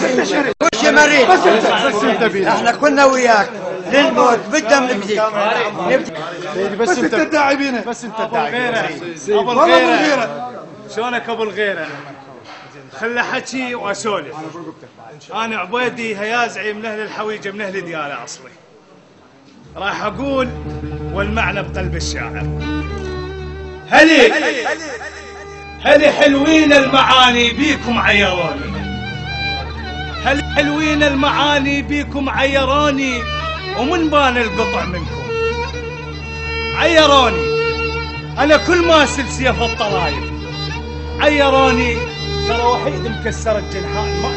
وش يا مريض؟ بس انت بينا احنا كنا وياك للموت بالدم نبديك. بس انت الداعي بينا. بس انت الداعي ابو الغيره. شلونك ابو الغيره؟ خلى حكي واسولف. انا عبيدي هيازعي من اهل الحويجه، من اهل دياله اصلي. راح اقول والمعنى بقلب الشاعر. هلي حلوين المعاني بيكم عيروني، هل حلوين المعاني بيكم عيروني، ومن بان القطع منكم عيروني. انا كل ما اسل سيف الطلايب عيروني، ترى وحيد مكسر الجنحان ما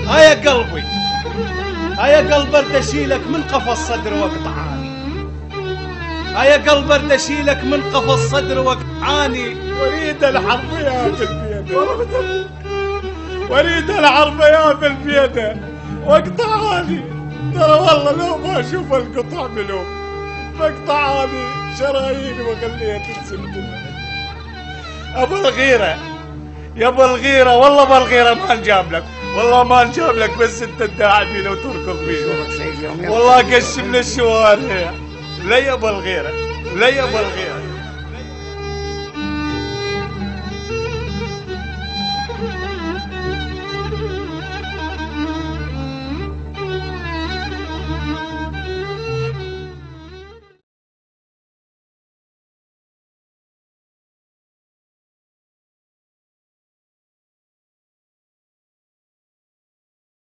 لحد. يا قلبي يا قلب ارد اشيلك من قفص صدر واقطعاني، يا قلب ارد اشيلك من قفص صدر واقطعاني. وريد الحرب يا بالبيده، وريد الحرب يا بالبيده واقطعاني. ترى والله لو ما اشوف القطع ملوم مقطعاني شرايين وخليها تنسب. ابو الغيره يا ابو الغيره، والله ابو الغيره ما نجاب لك، والله ما نجاب لك، بس انت تداعي بينا وتركض بينا والله قشم الشوارع. لا يا ابو الغيره، لا يا ابو الغيره.